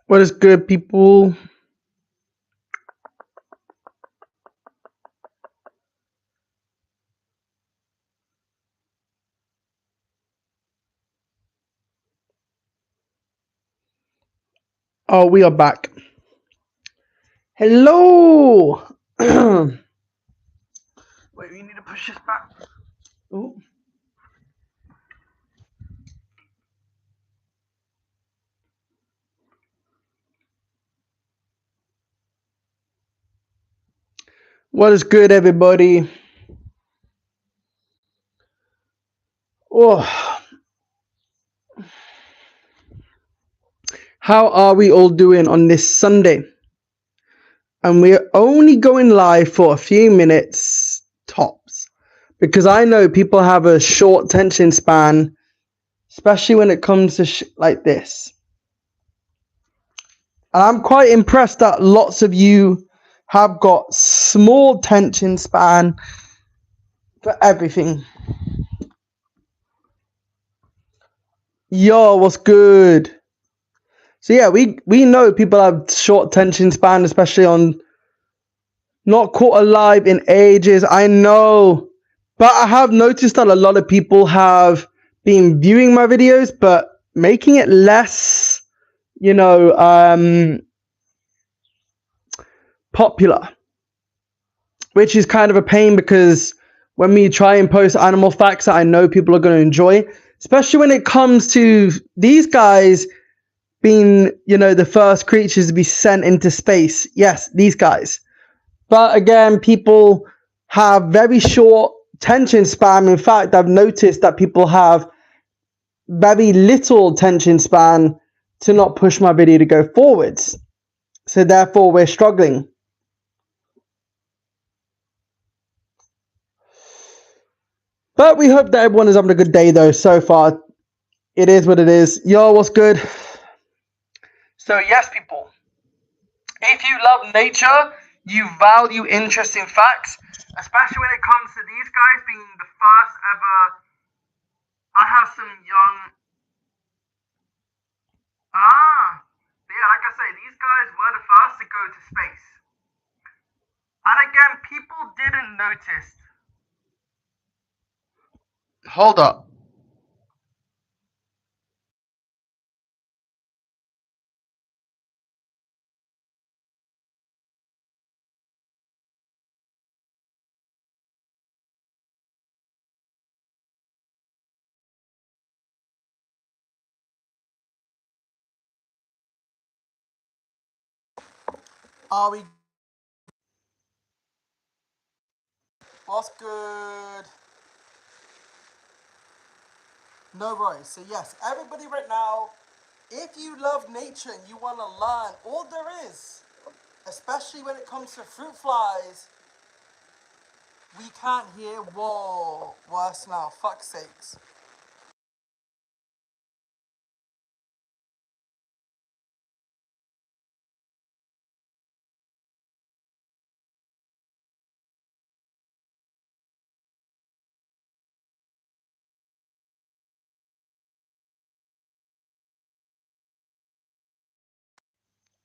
What is good, people? Oh, we are back. Hello. Wait, we need to push this back. Oh. What is good, everybody? Oh, how are we all doing on this Sunday? And we're only going live for a few minutes tops because I know people have a short attention span, especially when it comes to like this. And I'm quite impressed that lots of you have got small attention span for everything. Yo, what's good? So yeah, we know people have short attention span, especially on not caught alive in ages. I know, but I have noticed that a lot of people have been viewing my videos, but making it less, popular, which is kind of a pain because when we try and post animal facts that I know people are going to enjoy, especially when it comes to these guys being, the first creatures to be sent into space. Yes, these guys. But again, people have very short attention span. In fact, I've noticed that people have very little attention span to not push my video to go forwards. So therefore, we're struggling. But we hope that everyone is having a good day, though, so far. It is what it is. Yo, what's good? So, yes, people. If you love nature, you value interesting facts, especially when it comes to these guys being the first ever. I have some young. Yeah, like I say, these guys were the first to go to space. And again, people didn't notice. Hold up. Are we? What's good? No worries. So yes, everybody right now, if you love nature and you want to learn all there is, especially when it comes to fruit flies, we can't hear. Whoa, worse now. Fuck's sakes.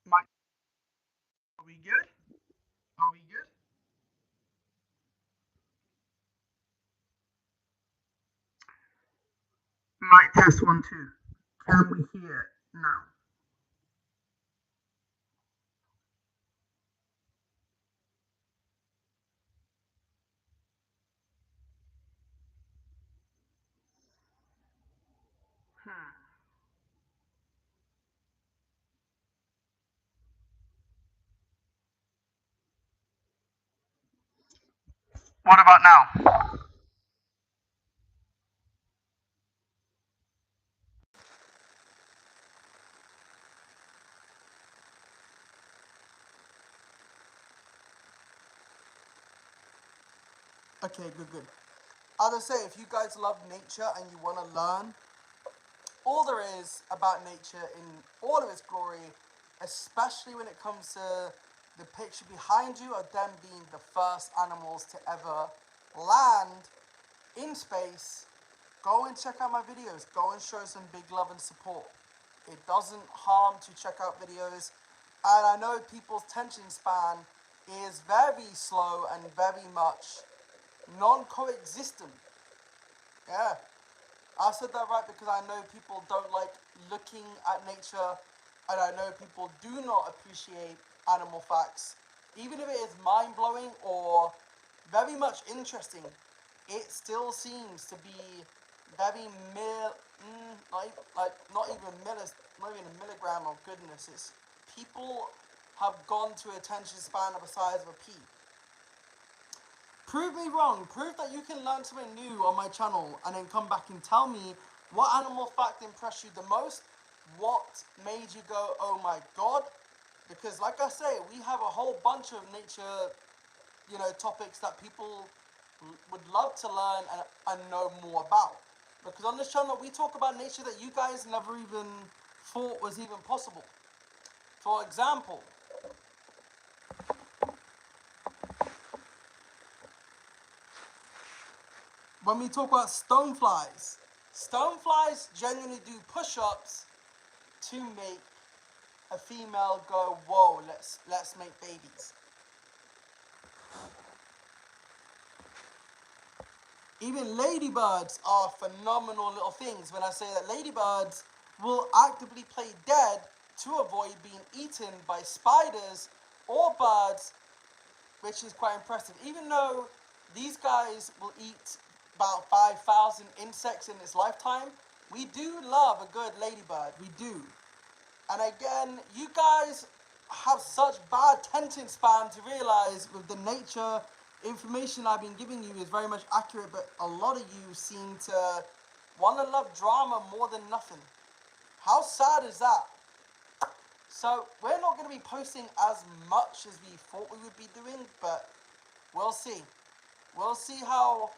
Mike, are we good? Are we good? Mic test 1 2. Can we hear it now? What about now? Okay, good. As I say, if you guys love nature and you want to learn all there is about nature in all of its glory, especially when it comes to the picture behind you of them being the first animals to ever land in space, go and check out my videos. Go and show some big love and support. It doesn't harm to check out videos. And I know people's attention span is very slow and very much non-coexistent. Yeah, I said that right because I know people don't like looking at nature, and I know people do not appreciate animal facts. Even if it is mind blowing or very much interesting, it still seems to be very not even not even a milligram of goodness. It's people have gone to attention span of the size of a pea. Prove me wrong. Prove that you can learn something new on my channel and then come back and tell me what animal fact impressed you the most, what made you go, oh my god. Because like I say, we have a whole bunch of nature, topics that people would love to learn and know more about. Because on this channel, we talk about nature that you guys never even thought was even possible. For example, when we talk about stoneflies, stoneflies genuinely do push-ups to make a female go, whoa, let's make babies. Even ladybirds are phenomenal little things. When I say that ladybirds will actively play dead to avoid being eaten by spiders or birds, which is quite impressive. Even though these guys will eat about 5,000 insects in its lifetime, we do love a good ladybird. We do. And again, you guys have such bad attention span to realize with the nature information I've been giving you is very much accurate, but a lot of you seem to want to love drama more than nothing. How sad is that? So we're not going to be posting as much as we thought we would be doing, but we'll see. We'll see how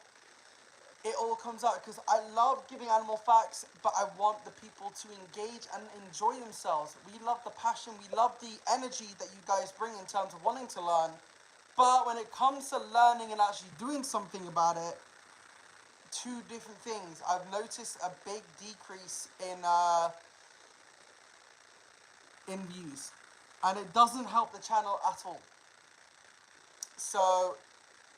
it all comes out, because I love giving animal facts, but I want the people to engage and enjoy themselves. We love the passion, we love the energy that you guys bring in terms of wanting to learn, but when it comes to learning and actually doing something about it, two different things. I've noticed a big decrease in views, and it doesn't help the channel at all. So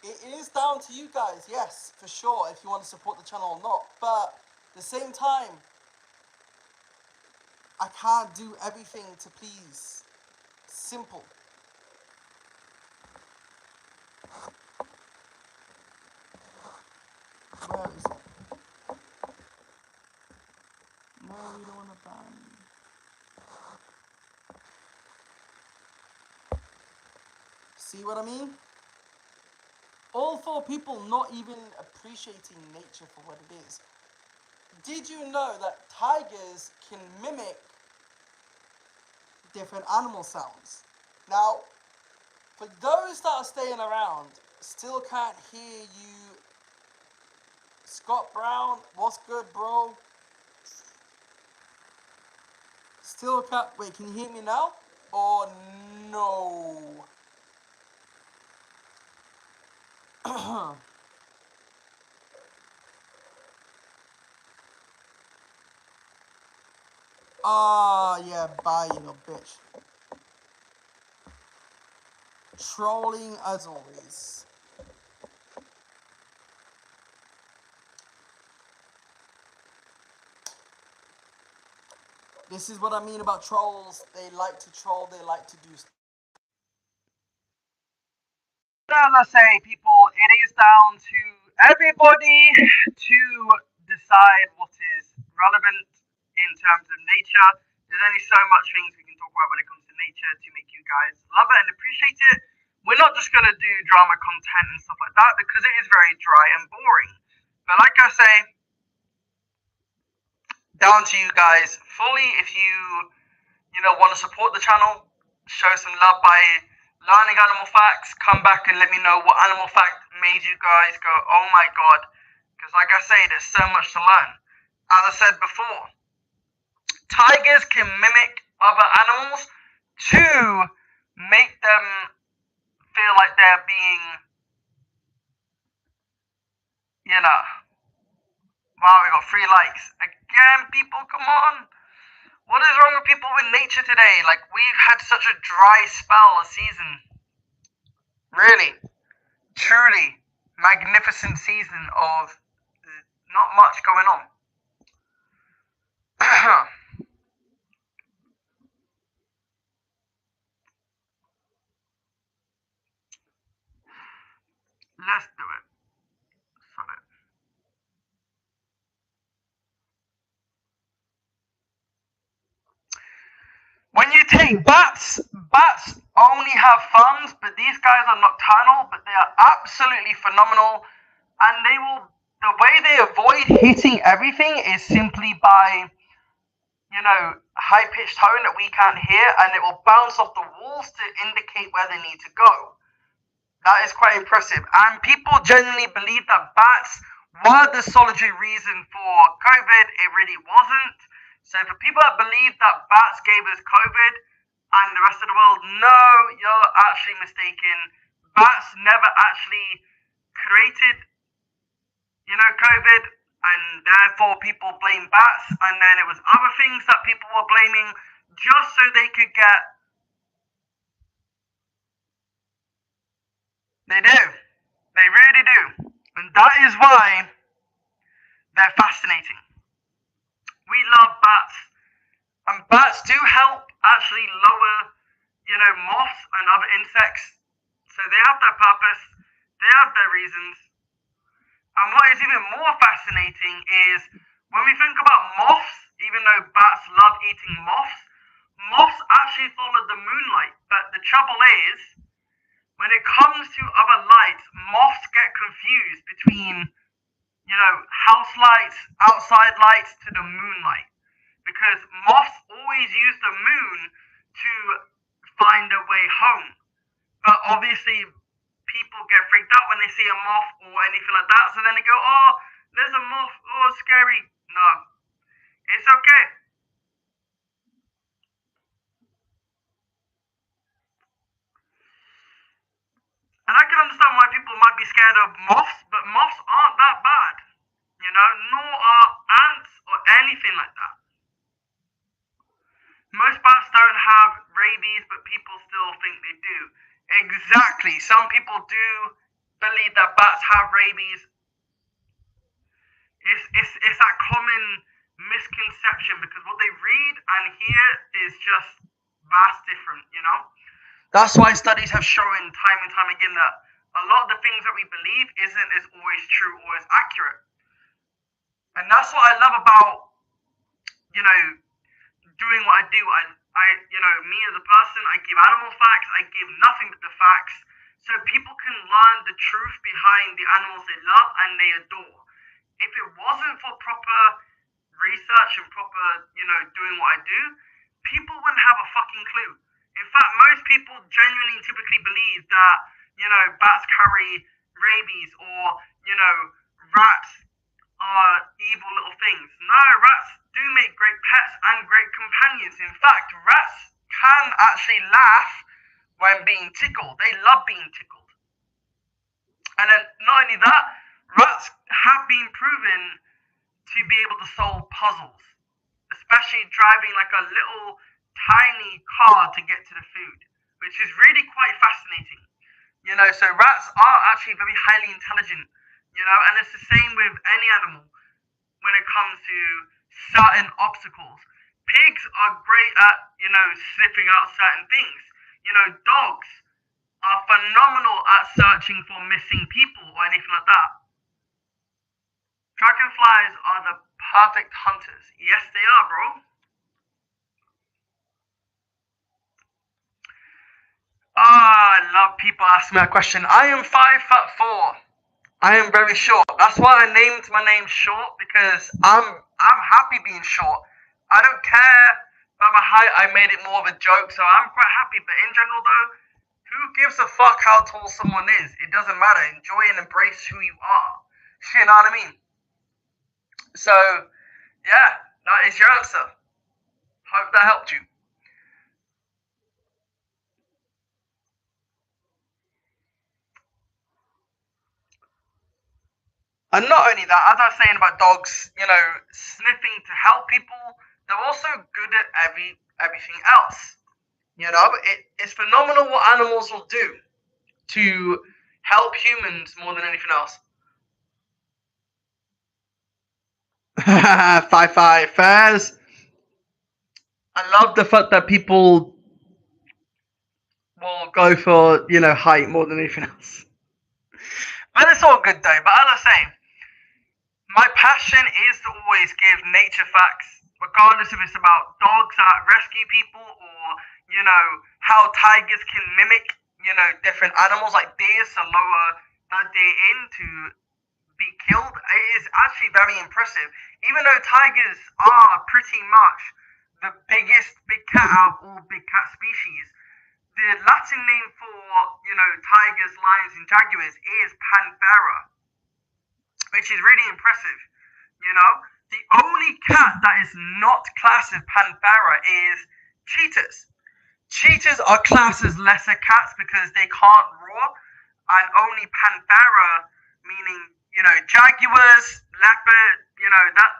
it is down to you guys, yes, for sure, if you want to support the channel or not. But at the same time, I can't do everything to please. Simple. Where is it? No, we don't want to ban. See what I mean? All for people not even appreciating nature for what it is. Did you know that tigers can mimic different animal sounds? Now, for those that are staying around, still can't hear you. Scott Brown, what's good, bro? Still can't. Wait, can you hear me now? Or no? Ah, yeah, bye, you little bitch. Trolling as always. This is what I mean about trolls. They like to troll, they like to do stuff. As I say, people, it is down to everybody to decide what is relevant in terms of nature. There's only so much things we can talk about when it comes to nature to make you guys love it and appreciate it. We're not just going to do drama content and stuff like that because it is very dry and boring. But like I say, down to you guys fully. If you want to support the channel, show some love by learning animal facts, come back and let me know what animal fact made you guys go, oh my god. Because like I say, there's so much to learn. As I said before, tigers can mimic other animals to make them 3 likes. Again, people, come on. What is wrong with people with nature today? Like, we've had such a dry spell a season. Really, truly magnificent season of not much going on. Let's do it. Sod it. When you take bats only have thumbs, but these guys are nocturnal, but they are absolutely phenomenal. And the way they avoid hitting everything is simply by, high-pitched tone that we can't hear, and it will bounce off the walls to indicate where they need to go. That is quite impressive. And people generally believe that bats were the solitary reason for COVID. It really wasn't. So for people that believe that bats gave us COVID and the rest of the world, no, you're actually mistaken. Bats never actually created, COVID, and therefore people blame bats. And then it was other things that people were blaming just so they could get. They do. They really do. And that is why they're fascinating. We love bats. And bats do help actually lower, moths and other insects. So they have their purpose. They have their reasons. And what is even more fascinating is when we think about moths, even though bats love eating moths, moths actually follow the moonlight. But the trouble is, when it comes to other lights, moths get confused between, house lights, outside lights to the moonlight. Because moths always use the moon to find a way home. But obviously, people get freaked out when they see a moth or anything like that. So then they go, oh, there's a moth. Oh, scary. No, it's okay. And I can understand why people might be scared of moths, but moths aren't that bad, nor are ants or anything like that. Most bats don't have rabies, but people still think they do. Exactly. Some people do believe that bats have rabies. It's that common misconception because what they read and hear is just vast different, That's why studies have shown time and time again that a lot of the things that we believe isn't as always true or as accurate. And that's what I love about, doing what I do. Me as a person, I give animal facts, I give nothing but the facts, so people can learn the truth behind the animals they love and they adore. If it wasn't for proper research and proper, doing what I do, people wouldn't have a fucking clue. In fact, most people genuinely typically believe that, bats carry rabies or, rats are evil little things. No, rats do make great pets and great companions. In fact, rats can actually laugh when being tickled. They love being tickled. And then not only that, rats have been proven to be able to solve puzzles, especially driving like a little tiny car to get to the food, which is really quite fascinating. So rats are actually very highly intelligent, and it's the same with any animal when it comes to certain obstacles. Pigs are great at, sniffing out certain things. Dogs are phenomenal at searching for missing people or anything like that. Dragonflies are the perfect hunters. Yes, they are, bro. I love people asking me that question. I am 5'4". I am very short. That's why I named my name Short, because I'm happy being short. I don't care about my height. I made it more of a joke, so I'm quite happy. But in general, though, who gives a fuck how tall someone is? It doesn't matter. Enjoy and embrace who you are. You know what I mean? So, yeah, that is your answer. Hope that helped you. And not only that, as I was saying about dogs, sniffing to help people, they're also good at everything else. It's phenomenal what animals will do to help humans more than anything else. 5-5 fairs. I love the fact that people will go for, height more than anything else. But it's all good though. But as I say, my passion is to always give nature facts, regardless if it's about dogs that rescue people or, how tigers can mimic, different animals like deers to lower that deer in to be killed. It is actually very impressive. Even though tigers are pretty much the biggest big cat out of all big cat species, the Latin name for, tigers, lions, and jaguars is Panthera, which is really impressive. The only cat that is not classed as Panthera is cheetahs. Cheetahs are classed as lesser cats because they can't roar, and only Panthera, meaning, jaguars, leopard, that,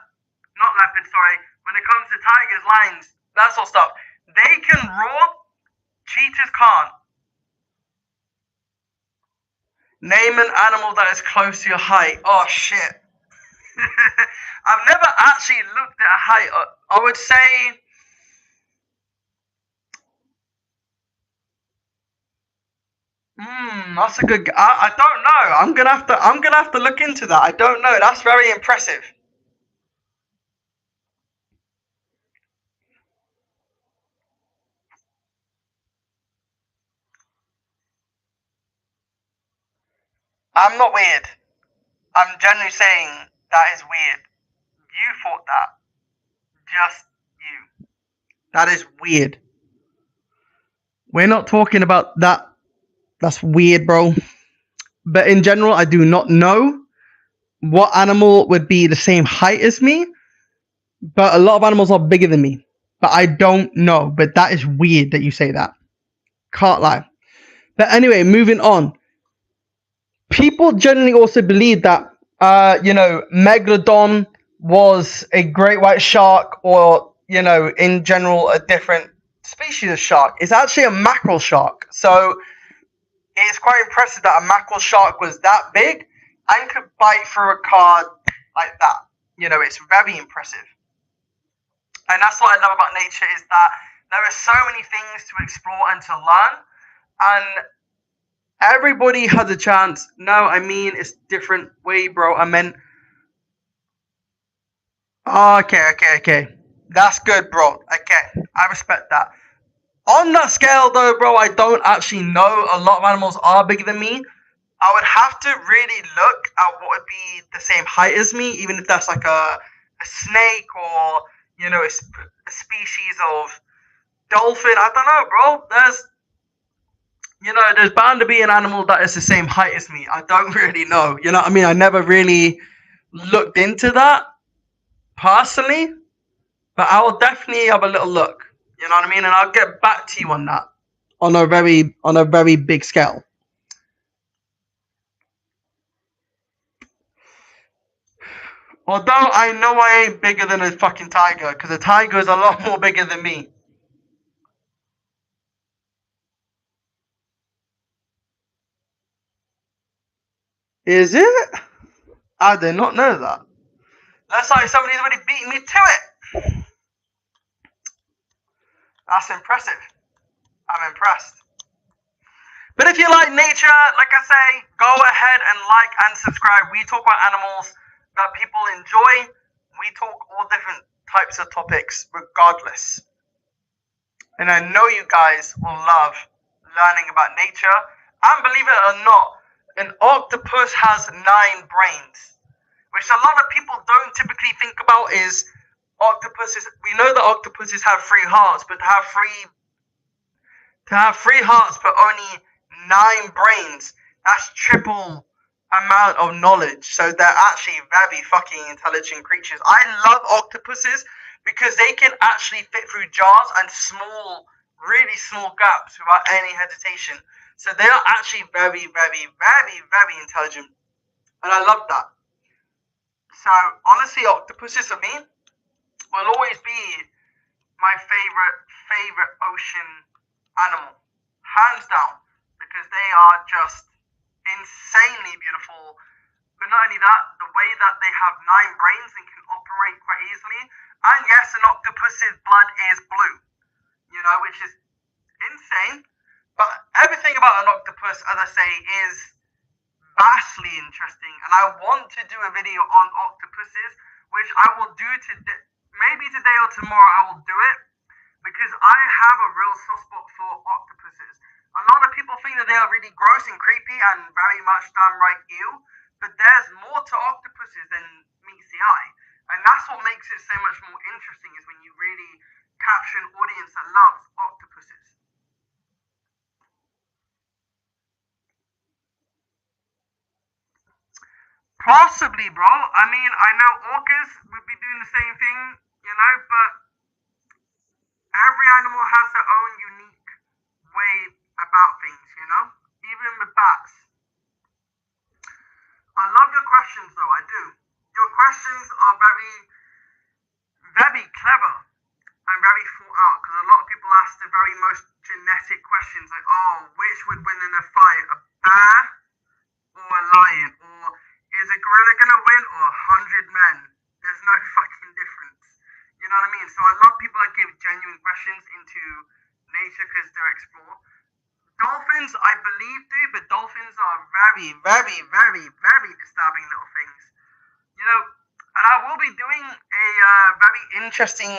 not leopard, sorry, when it comes to tigers, lions, that sort of stuff, they can roar, cheetahs can't. Name an animal that is close to your height. Oh, shit. I've never actually looked at a height. I would say that's a good. I don't know. I'm gonna have to look into that. I don't know. That's very impressive. I'm not weird. I'm generally saying that is weird. You thought that. Just you. That is weird. We're not talking about that. That's weird, bro. But in general, I do not know what animal would be the same height as me. But a lot of animals are bigger than me. But I don't know. But that is weird that you say that. Can't lie. But anyway, moving on. People generally also believe that, Megalodon was a great white shark or, in general, a different species of shark. It's actually a mackerel shark. So it's quite impressive that a mackerel shark was that big and could bite through a card like that. It's very impressive. And that's what I love about nature is that there are so many things to explore and to learn. And everybody has a chance. No, I mean it's different way, bro. I meant. Oh, okay. That's good, bro. Okay, I respect that. On that scale, though, bro, I don't actually know. A lot of animals are bigger than me. I would have to really look at what would be the same height as me, even if that's like a snake or a species of dolphin. I don't know, bro. There's bound to be an animal that is the same height as me. I don't really know. You know what I mean? I never really looked into that personally, but I will definitely have a little look. You know what I mean? And I'll get back to you on that on a very big scale. Although I know I ain't bigger than a fucking tiger, because a tiger is a lot more bigger than me. Is it? I did not know that. That's like somebody's already beaten me to it. That's impressive. I'm impressed. But if you like nature, like I say, go ahead and like and subscribe. We talk about animals that people enjoy. We talk all different types of topics regardless. And I know you guys will love learning about nature. And believe it or not, an octopus has 9 brains, which a lot of people don't typically think about is octopuses. We know that octopuses have 3 hearts, but to have three hearts but only 9 brains, that's triple amount of knowledge. So they're actually very fucking intelligent creatures. I love octopuses because they can actually fit through jars and really small gaps without any hesitation. So they are actually very, very, very, very intelligent. And I love that. So honestly, octopuses for me will always be my favorite ocean animal, hands down, because they are just insanely beautiful. But not only that, the way that they have 9 brains and can operate quite easily. And yes, an octopus's blood is blue, which is insane. But everything about an octopus, as I say, is vastly interesting. And I want to do a video on octopuses, which I will do today. Maybe today or tomorrow I will do it, because I have a real soft spot for octopuses. A lot of people think that they are really gross and creepy and very much downright ew, but there's more to octopuses than meets the eye. And that's what makes it so much more interesting, is when you really capture an audience that loves octopuses. Possibly, bro. I mean, I know orcas would be doing the same thing, but every animal has their own unique way about things. Even with bats. I love your questions, though. I do. Your questions are very, very clever and very thought out, because a lot of people ask the very most genetic questions, like, oh, which would win in a fight, a bear or a lion? Or is a gorilla gonna win, or 100 men? There's no fucking difference. You know what I mean? So I love people that give genuine questions into nature because they're explore. Dolphins, I believe, do, but dolphins are very, very, very, very disturbing little things. And I will be doing a very interesting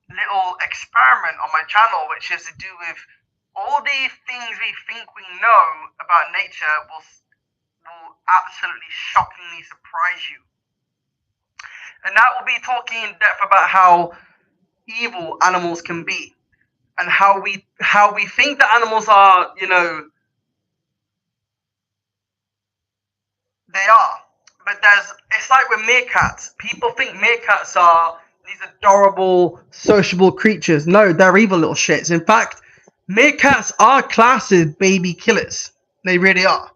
little experiment on my channel, which is to do with all the things we think we know about nature will absolutely shockingly surprise you. And that will be talking in depth about how evil animals can be, and how we think that animals are, they are. But it's like with meerkats. People think meerkats are these adorable, sociable creatures. No, they're evil little shits. In fact, meerkats are classed as baby killers. They really are.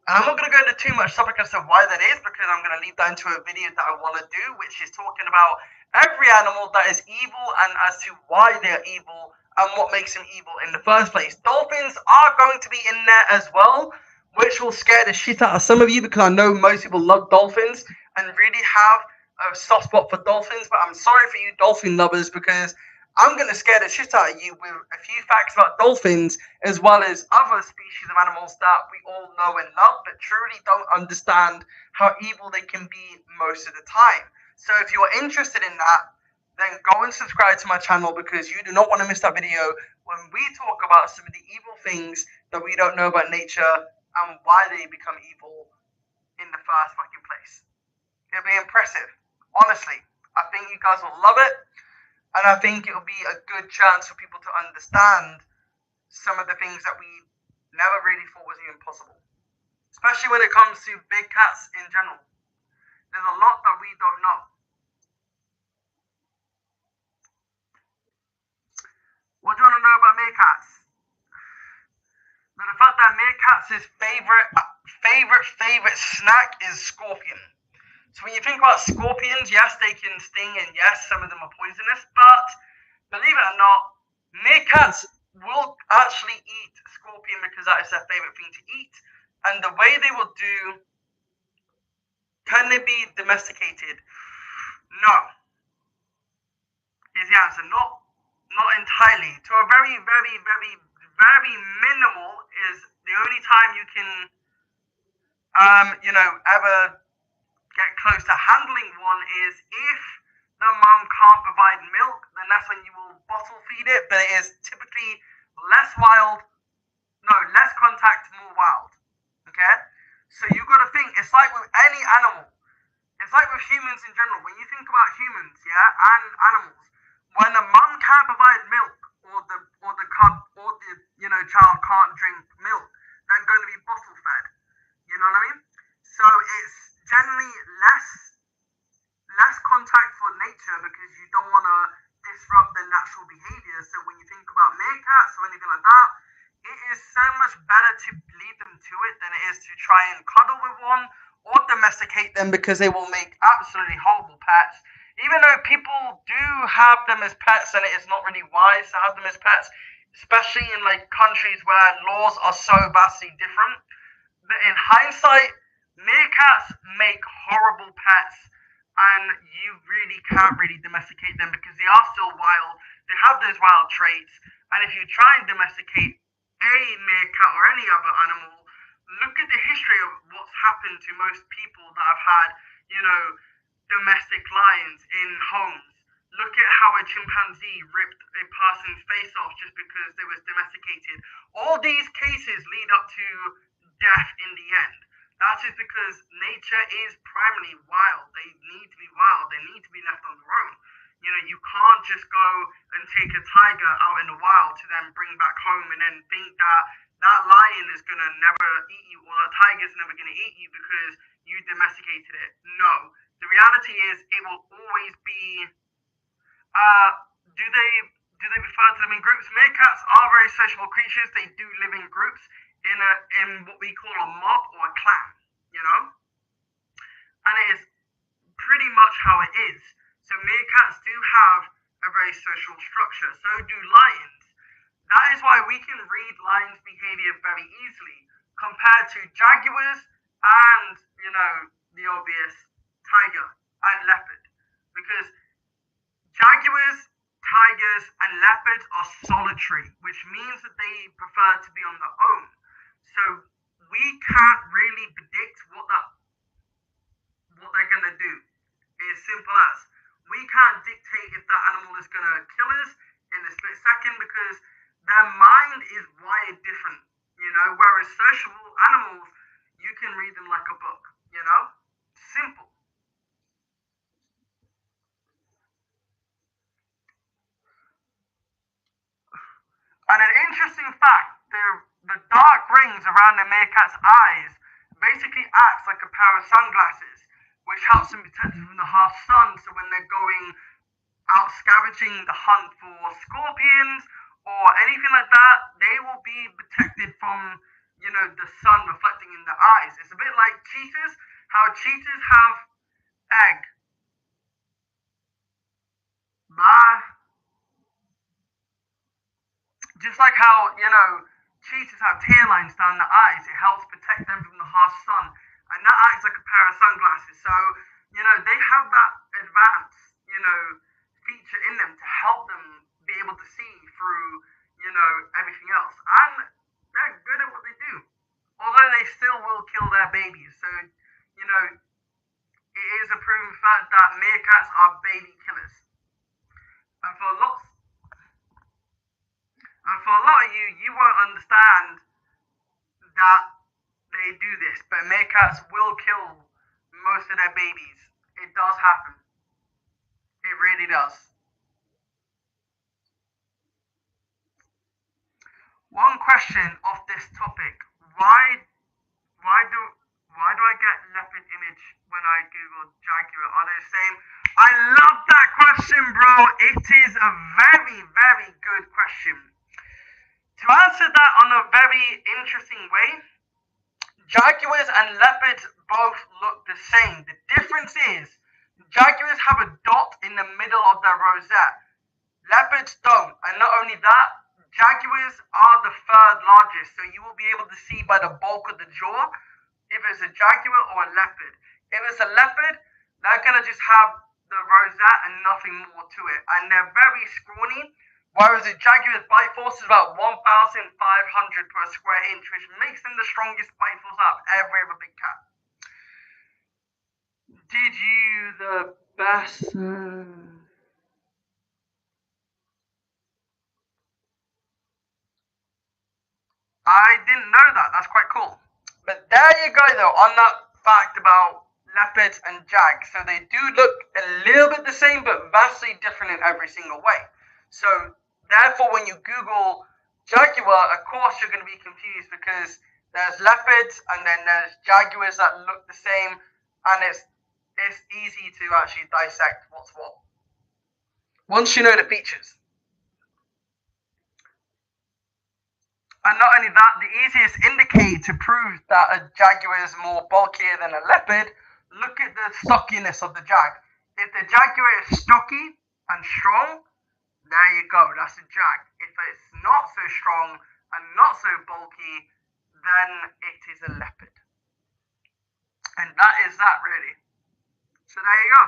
And I'm not going to go into too much topic as to why that is, because I'm going to leave that into a video that I want to do, which is talking about every animal that is evil and as to why they're evil and what makes them evil in the first place. Dolphins are going to be in there as well, which will scare the shit out of some of you, because I know most people love dolphins and really have a soft spot for dolphins. But I'm sorry for you dolphin lovers, because I'm going to scare the shit out of you with a few facts about dolphins, as well as other species of animals that we all know and love, but truly don't understand how evil they can be most of the time. So if you're interested in that, then go and subscribe to my channel, because you do not want to miss that video when we talk about some of the evil things that we don't know about nature and why they become evil in the first fucking place. It'll be impressive. Honestly, I think you guys will love it. And I think it'll be a good chance for people to understand some of the things that we never really thought was even possible. Especially when it comes to big cats in general. There's a lot that we don't know. What do you want to know about meerkats? Now, the fact that meerkats' favorite snack is scorpion. So when you think about scorpions, yes, they can sting, and yes, some of them are poisonous, but believe it or not, meerkats will actually eat scorpion because that is their favorite thing to eat. And the way they will do, can they be domesticated? No, is the answer. Not entirely. To a very, very, very, very minimal is the only time you can, ever get close to handling one is if the mum can't provide milk, then that's when you will bottle feed it, but it is typically less contact, more wild. Okay? So you gotta think, it's like with any animal. It's like with humans in general. When you think about humans, yeah, and animals, when the mum can't provide milk, or the cub or the child can't drink milk, they're going to be bottle fed. You know what I mean? So it's generally less contact for nature, because you don't want to disrupt their natural behavior. So when you think about meerkats or anything like that, it is so much better to leave them to it than it is to try and cuddle with one or domesticate them because they will make absolutely horrible pets. Even though people do have them as pets and it is not really wise to have them as pets, especially in like countries where laws are so vastly different. But in hindsight, meerkats make horrible pets, and you really can't really domesticate them because they are still wild. They have those wild traits, and if you try and domesticate a meerkat or any other animal, look at the history of what's happened to most people that have had, you know, domestic lions in homes. Look at how a chimpanzee ripped a person's face off just because they was domesticated. All these cases lead up to death in the end. That is because nature is primarily wild. They need to be wild. They need to be left on their own. You know, you can't just go and take a tiger out in the wild to then bring back home and then think that that lion is gonna never eat you or that tiger's never gonna eat you because you domesticated it. No, the reality is it will always be. Uh, do they refer to them in groups? Meerkats are very sociable creatures. They do live in groups in what we call a mob or a clan. You know, and it is pretty much how it is. So meerkats do have a very social structure. So do lions. That is why we can read lions' behavior very easily compared to jaguars and, you know, the obvious tiger and leopard. Because jaguars, tigers, and leopards are solitary, which means that they prefer to be on their own. So we can't really predict what they're gonna do. It's simple as we can't dictate if that animal is gonna kill us in a split second because their mind is wired different, you know. Whereas social animals, you can read them like a book, you know. Simple. And an interesting fact, the dark rings around the meerkat's eyes basically acts like a pair of sunglasses, which helps them protect them from the harsh sun. So when they're going out scavenging the hunt for scorpions or anything like that, they will be protected from, you know, the sun reflecting in their eyes. It's a bit like cheetahs, how cheetahs have egg. Bye. Just like how, you know, cheetahs have tear lines down the eyes, it helps protect them from the harsh sun. And that acts like a pair of sunglasses. So, you know, they have that advanced, you know, feature in them to help them be able to see through, you know, everything else. And they're good at what they do. Although they still will kill their babies. So, you know, it is a proven fact that meerkats are baby killers. And for lots and for a lot of you, you won't understand that they do this, but meerkats will kill most of their babies. It does happen. It really does. One question of this topic: why do why do I get leopard image when I Google jaguar? Are they the same? I love that question, bro. It is a very very good question. To answer that on a very interesting way, jaguars and leopards both look the same. The difference is jaguars have a dot in the middle of their rosette. Leopards don't. And not only that, jaguars are the third largest. So you will be able to see by the bulk of the jaw if it's a jaguar or a leopard. If it's a leopard, they're going to just have the rosette and nothing more to it. And they're very scrawny. Whereas a jaguar's bite force is about 1,500 per square inch, which makes them the strongest bite force out of every other big cat. Did you the best? I didn't know that. That's quite cool. But there you go, though, on that fact about leopards and jags. So they do look a little bit the same, but vastly different in every single way. So therefore, when you Google jaguar, of course you're going to be confused because there's leopards and then there's jaguars that look the same, and it's easy to actually dissect what's what once you know the features. And not only that, the easiest indicator to prove that a jaguar is more bulkier than a leopard, look at the stockiness of the jag. If the jaguar is stocky and strong, there you go, that's a jag. If it's not so strong and not so bulky, then it is a leopard. And that is that, really. So there you go.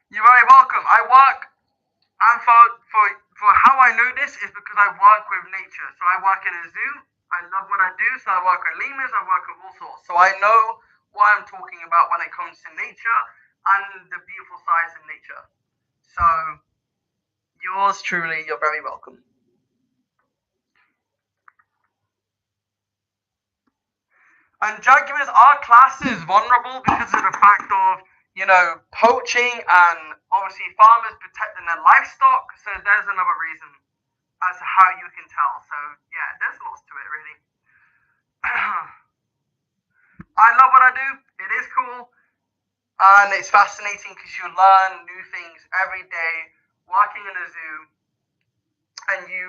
You're very welcome. I work, and for how I know this is because I work with nature. So I work in a zoo. I love what I do. So I work with lemurs. I work with all sorts. So I know what I'm talking about when it comes to nature and the beautiful sides of nature. So yours truly, you're very welcome. And jaguars are classed as vulnerable because of the fact of, poaching and obviously farmers protecting their livestock. So there's another reason as to how you can tell. So yeah, there's lots to it really. I love what I do. It is cool. And it's fascinating because you learn new things every day working in a zoo. And you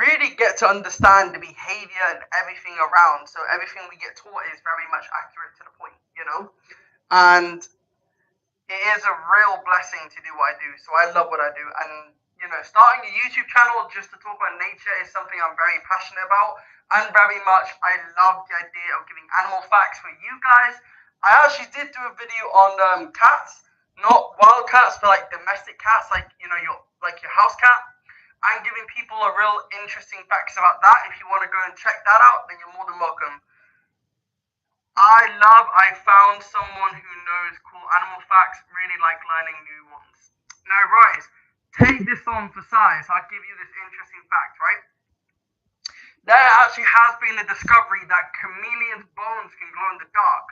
really get to understand the behavior and everything around. So everything we get taught is very much accurate to the point. And it is a real blessing to do what I do. So I love what I do. And, starting a YouTube channel just to talk about nature is something I'm very passionate about. And very much, I love the idea of giving animal facts for you guys. I actually did do a video on cats, not wild cats, but like domestic cats, like, your house cat. I'm giving people a real interesting facts about that. If you want to go and check that out, then you're more than welcome. I found someone who knows cool animal facts, really like learning new ones. Now, Royce, take this on for size. I'll give you this interesting fact, right? There actually has been a discovery that chameleons' bones can glow in the dark.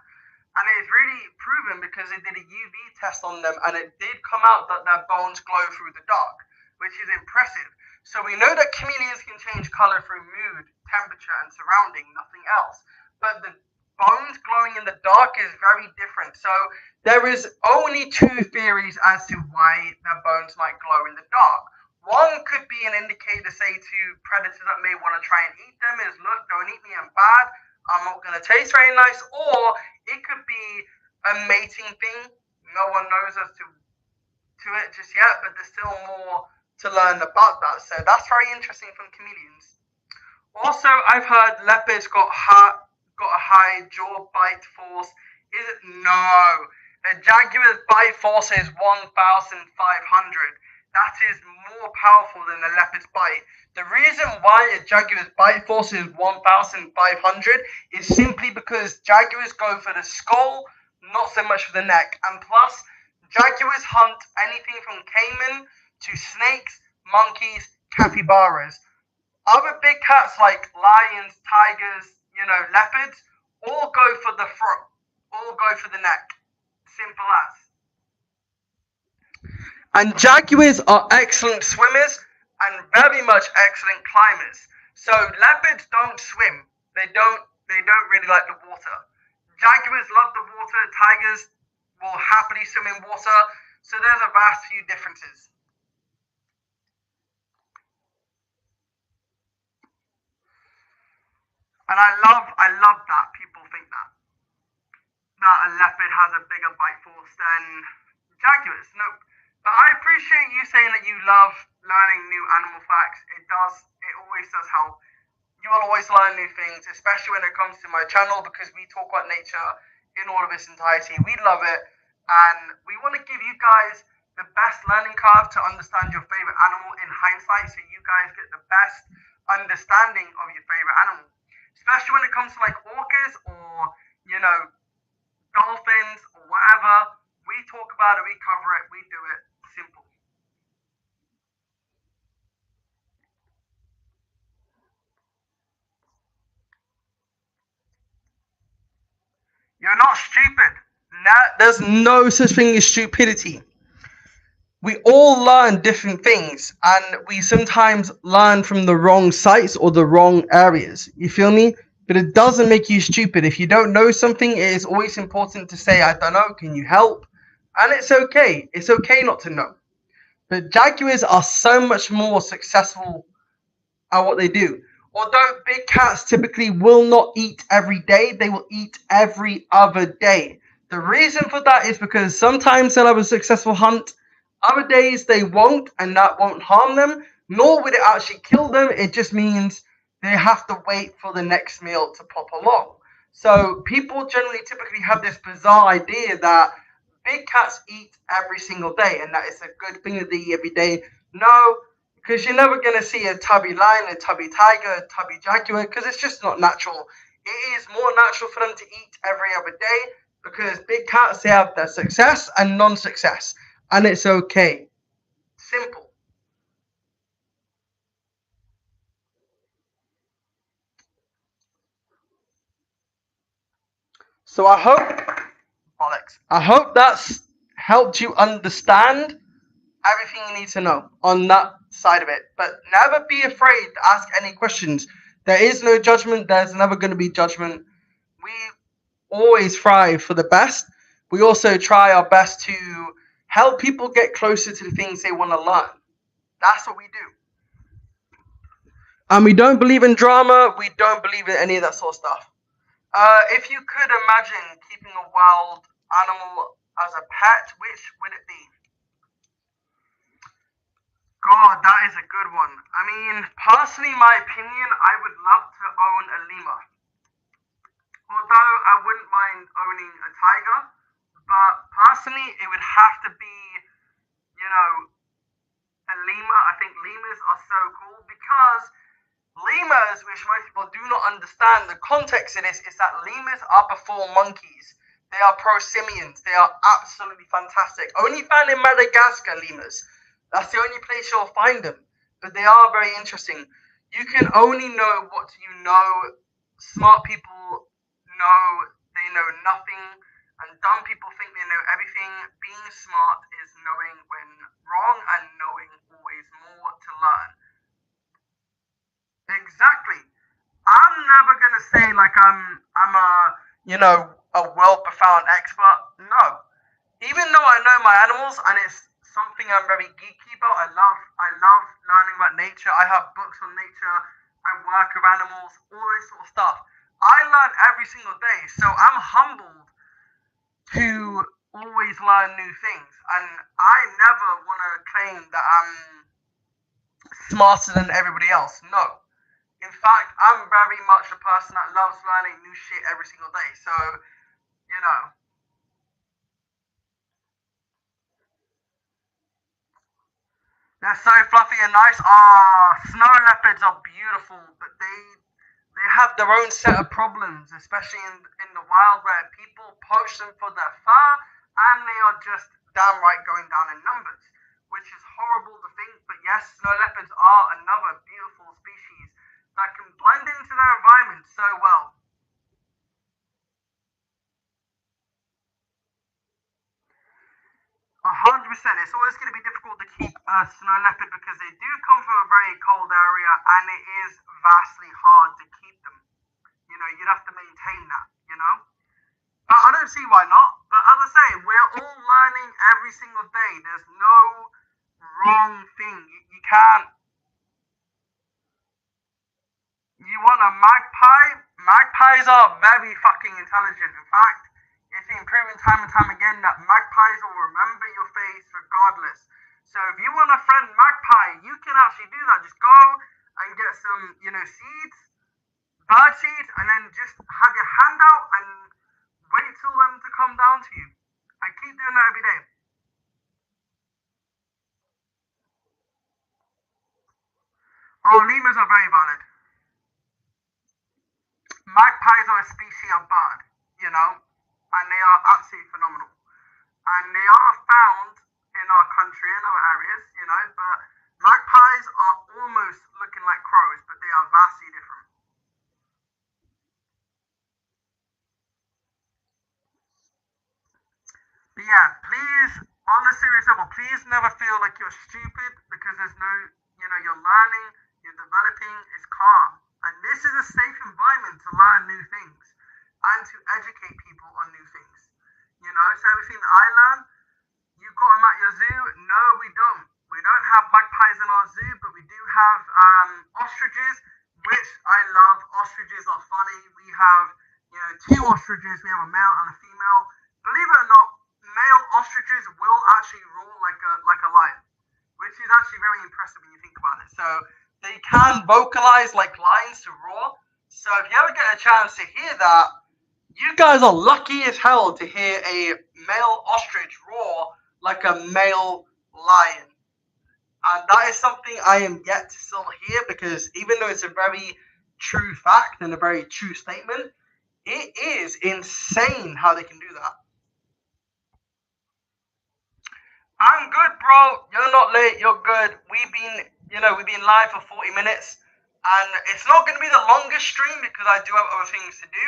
And it is really proven because they did a UV test on them and it did come out that their bones glow through the dark, which is impressive. So we know that chameleons can change color through mood, temperature, and surrounding, nothing else. But the bones glowing in the dark is very different. So there is only two theories as to why their bones might glow in the dark. One could be an indicator, say, to predators that may want to try and eat them is, look, don't eat me, I'm bad. I'm not going to taste very nice. Or it could be a mating thing. No one knows as to it just yet, but there's still more to learn about that. So that's very interesting from chameleons. Also, I've heard leopards got a high jaw bite force. Is it? No. A jaguar's bite force is 1,500. That is more powerful than a leopard's bite. The reason why a jaguar's bite force is 1,500 is simply because jaguars go for the skull, not so much for the neck. And plus, jaguars hunt anything from caiman to snakes, monkeys, capybaras. Other big cats like lions, tigers, leopards, all go for the throat, all go for the neck. Simple as. And jaguars are excellent swimmers and very much excellent climbers. So leopards don't swim. They don't really like the water. Jaguars love the water. Tigers will happily swim in water. So there's a vast few differences. And I love that people think that a leopard has a bigger bite force than jaguars. No, but I appreciate you saying that you love learning new animal facts. It always does help. You will always learn new things, especially when it comes to my channel, because we talk about nature in all of its entirety. We love it, and we want to give you guys the best learning curve to understand your favorite animal in hindsight, so you guys get the best understanding of your favorite animal. Especially when it comes to like orcas or, dolphins or whatever. We talk about it, we cover it, we do it. Simple. You're not stupid. There's no such thing as stupidity. We all learn different things, and we sometimes learn from the wrong sites or the wrong areas. You feel me? But it doesn't make you stupid. If you don't know something, it is always important to say, I don't know, can you help? And it's okay. It's okay not to know. But jaguars are so much more successful at what they do. Although big cats typically will not eat every day, they will eat every other day. The reason for that is because sometimes they'll have a successful hunt, other days they won't, and that won't harm them, nor would it actually kill them. It just means they have to wait for the next meal to pop along. So people generally typically have this bizarre idea that big cats eat every single day and that it's a good thing that they eat every day. No, because you're never going to see a tubby lion, a tubby tiger, a tubby jaguar, because it's just not natural. It is more natural for them to eat every other day because big cats, they have their success and non-success, and it's okay. Simple. So I hope that's helped you understand everything you need to know on that side of it. But never be afraid to ask any questions. There is no judgment. There's never going to be judgment. We always strive for the best. We also try our best to help people get closer to the things they want to learn. That's what we do. And we don't believe in drama. We don't believe in any of that sort of stuff. If you could imagine keeping a wild animal as a pet, which would it be? God, that is a good one. I mean, personally, my opinion, I would love to own a lemur. Although I wouldn't mind owning a tiger, but personally, it would have to be, you know, a lemur. I think lemurs are so cool because lemurs, which most people do not understand, the context in this is that lemurs are before monkeys. They are prosimians. They are absolutely fantastic. Only found in Madagascar, lemurs. That's the only place you'll find them. But they are very interesting. You can only know what you know. Smart people know they know nothing, and dumb people think they know everything. Being smart is knowing when wrong and knowing always more to learn. Exactly. I'm never gonna say like I'm a a world profound expert. No. Even though I know my animals and it's something I'm very geeky about, I love learning about nature. I have books on nature. I work with animals, all this sort of stuff. I learn every single day, so I'm humbled to always learn new things, and I never want to claim that I'm smarter than everybody else. No. In fact, I'm very much a person that loves learning new shit every single day. So, you know, they're so fluffy and nice. Ah, snow leopards are beautiful, but they have their own set of problems, especially in the wild where people poach them for their fur, and they are just downright going down in numbers, which is horrible to think. But yes, snow leopards are another beautiful species that can blend into their environment so well. 100%. It's always going to be difficult to keep a snow leopard because they do come from a very cold area and it is vastly hard to keep them. You'd have to maintain that, But I don't see why not. But as I say, we're all learning every single day. There's no wrong thing. You can't. You want a magpie? Magpies are very fucking intelligent. In fact, it's been proven time and time again that magpies will remember your face regardless. So if you want a friend magpie, you can actually do that. Just go and get some, seeds, bird seeds, and then just have your hand out and wait till them to come down to you. I keep doing that every day. Oh, lemurs are very valid. Magpies are a species of bird, and they are absolutely phenomenal. And they are found in our country and other areas, but magpies are almost looking like crows, but they are vastly different. But yeah, please, on a serious level, please never feel like you're stupid because there's no, you're learning, you're developing, it's calm. And this is a safe environment to learn new things and to educate people on new things. So everything that I learn, you got them at your zoo? No, we don't. We don't have magpies magpies in our zoo, but we do have ostriches, which I love. Ostriches are funny. We have, two ostriches. We have a male and a female. Believe it or not, male ostriches will actually roar like a lion, which is actually very impressive when you think about it. So they can vocalize like lions to roar. So if you ever get a chance to hear that, you guys are lucky as hell to hear a male ostrich roar like a male lion. And that is something I am yet to still hear, because even though it's a very true fact and a very true statement, it is insane how they can do that. I'm good, bro. You're not late. You're good. We've been live for 40 minutes, and it's not going to be the longest stream because I do have other things to do.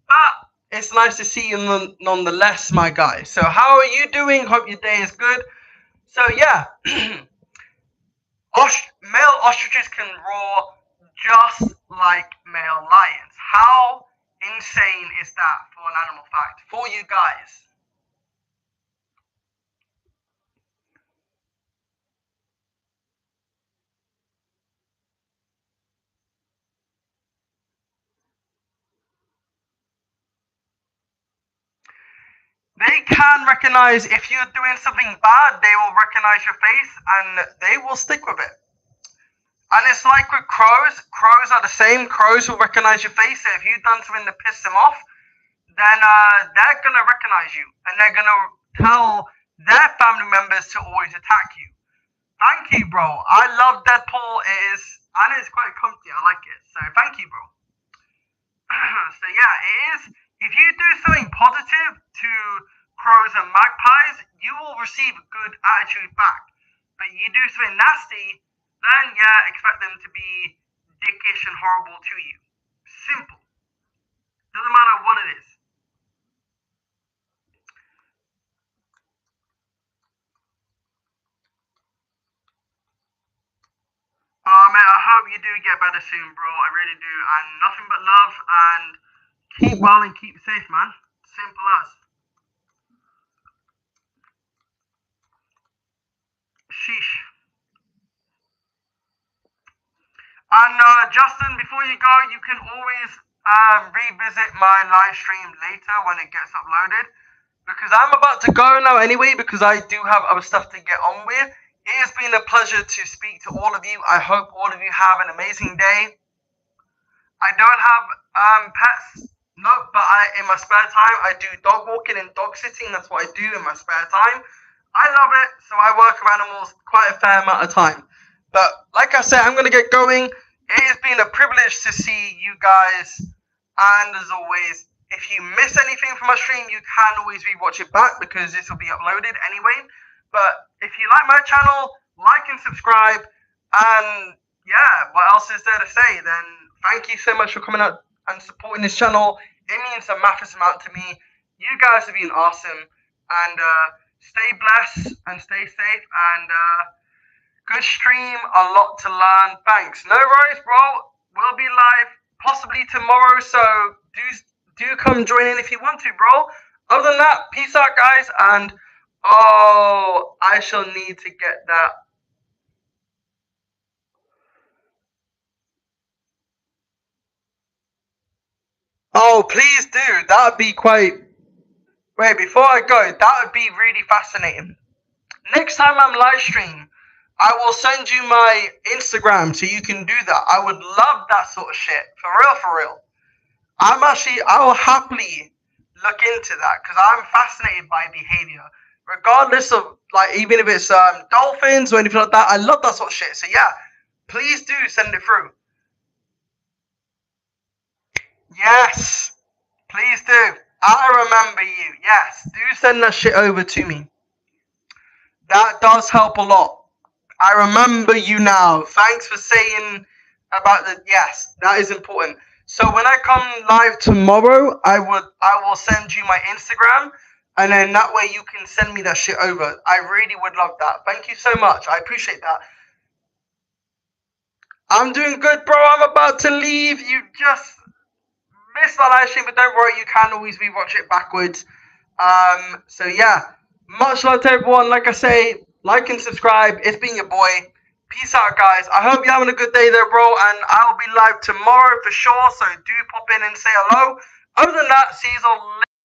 But it's nice to see you nonetheless, my guy. So how are you doing? Hope your day is good. So yeah, male ostriches can roar just like male lions. How insane is that for an animal fact for you guys? They can recognize if you're doing something bad, they will recognize your face and they will stick with it. And it's like with crows. Crows are the same. Crows will recognize your face. So if you've done something to piss them off, then they're going to recognize you. And they're going to tell their family members to always attack you. Thank you, bro. I love Deadpool. And it's quite comfy. I like it. So thank you, bro. So yeah, it is. If you do something positive to crows and magpies, you will receive a good attitude back. But you do something nasty, then yeah, expect them to be dickish and horrible to you. Simple. Doesn't matter what it is. Mate, I hope you do get better soon, bro. I really do. And nothing but love, and keep well and keep safe, man. Simple as. Sheesh. And Justin, before you go, you can always revisit my live stream later when it gets uploaded, because I'm about to go now anyway, because I do have other stuff to get on with. It has been a pleasure to speak to all of you. I hope all of you have an amazing day. I don't have pets, no, but in my spare time I do dog walking and dog sitting. That's what I do in my spare time. I love it, so I work with animals quite a fair amount of time. But like I said, I'm going to get going. It has been a privilege to see you guys. And as always, if you miss anything from my stream, you can always rewatch it back because this will be uploaded anyway. But if you like my channel, like and subscribe. And yeah, what else is there to say? Then thank you so much for coming out and supporting this channel. It means a massive amount to me. You guys have been awesome. And stay blessed and stay safe. And good stream, a lot to learn. Thanks. No worries, bro. We'll be live possibly tomorrow, so do come join in if you want to, bro. Other than that, peace out, guys, and I shall need to get that. Oh, please do. That would be quite. Wait, before I go, that would be really fascinating. Next time I'm live stream, I will send you my Instagram so you can do that. I would love that sort of shit. For real, for real. I will happily look into that because I'm fascinated by behavior. Regardless of, like, even if it's dolphins or anything like that, I love that sort of shit. So yeah, please do send it through. Yes, please do. I remember you. Yes, do send that shit over to me. That does help a lot. I remember you now. Thanks for saying about the yes. That is important. So when I come live tomorrow, I will send you my Instagram, and then that way you can send me that shit over. I really would love that. Thank you so much. I appreciate that. I'm doing good, bro. I'm about to leave. You just missed the live stream, but don't worry, you can always rewatch it backwards. So yeah, much love to everyone. Like I say, like and subscribe. It's been your boy. Peace out, guys. I hope you're having a good day there, bro. And I'll be live tomorrow for sure. So do pop in and say hello. Other than that, see you all later.